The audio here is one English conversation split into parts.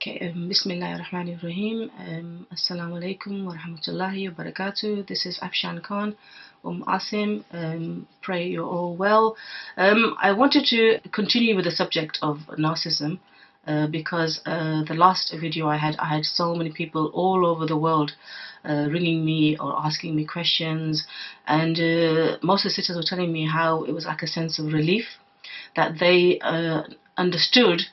Okay, Bismillahirrahmanirrahim. Assalamu alaikum wa rahmatullahi wa barakatuh. This is Afshan Khan, Asim. Pray you're all well. I wanted to continue with the subject of narcissism because the last video I had so many people all over the world ringing me or asking me questions, and most of the sisters were telling me how it was like a sense of relief that they understood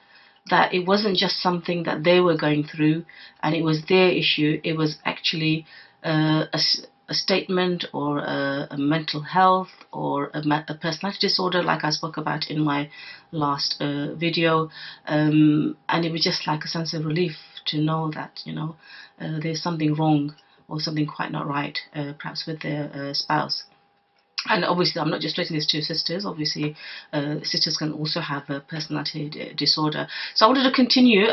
that it wasn't just something that they were going through and it was their issue. It was actually a statement or a mental health or a personality disorder, like I spoke about in my last video, and it was just like a sense of relief to know that there's something wrong or something quite not right, perhaps with their spouse. And obviously, I'm not just relating this to sisters. Obviously, sisters can also have a personality disorder. So I wanted to continue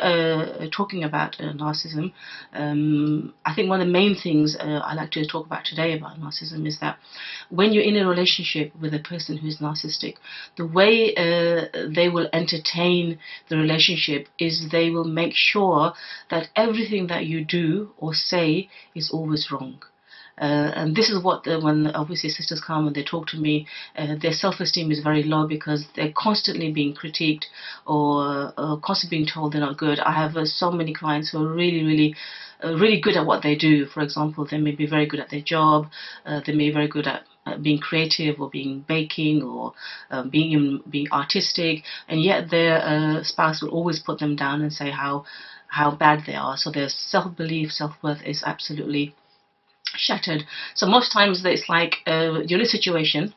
talking about narcissism. I think one of the main things I like to talk about today about narcissism is that when you're in a relationship with a person who's narcissistic, the way they will entertain the relationship is they will make sure that everything that you do or say is always wrong. And this is what when obviously sisters come and they talk to me, their self-esteem is very low because they're constantly being critiqued or constantly being told they're not good. I have so many clients who are really good at what they do. For example, they may be very good at their job, they may be very good at being creative or being baking or being artistic, and yet their spouse will always put them down and say how bad they are. So their self-belief, self-worth is absolutely shattered. So most times it's like you're in a situation,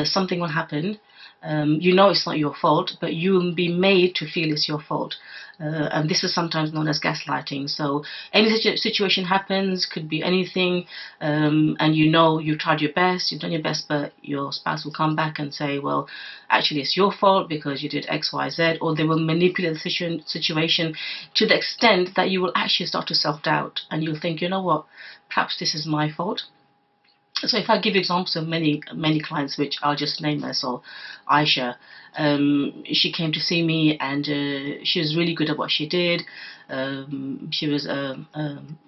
something will happen, it's not your fault, but you'll be made to feel it's your fault. And this is sometimes known as gaslighting. So any situation happens, could be anything, and you've tried your best, you've done your best, but your spouse will come back and say, well, actually it's your fault because you did X, Y, Z, or they will manipulate the situation to the extent that you will actually start to self-doubt, and you'll think, you know what, perhaps this is my fault. So if I give examples of many clients, which I'll just name her, so Aisha, she came to see me and she was really good at what she did. She was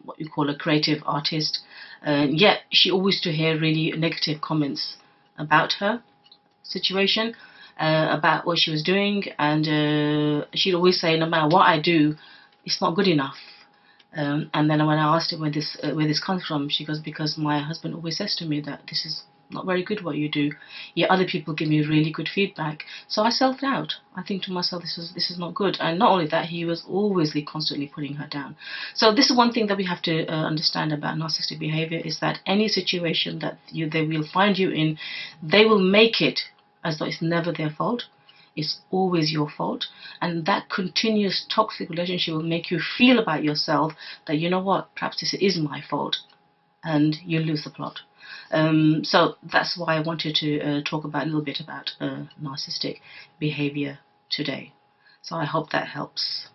what you call a creative artist, yet she always used to hear really negative comments about her situation, about what she was doing, and she'd always say, no matter what I do, it's not good enough. And then when I asked her where this comes from, she goes, because my husband always says to me that this is not very good what you do, yet other people give me really good feedback. So I self-doubt. I think to myself, this is not good. And not only that, he was always constantly putting her down. So this is one thing that we have to understand about narcissistic behavior, is that any situation that they will find you in, they will make it as though it's never their fault. It's always your fault, and that continuous toxic relationship will make you feel about yourself that, you know what, perhaps this is my fault, and you lose the plot. So that's why I wanted to talk about a little bit about narcissistic behavior today. So I hope that helps.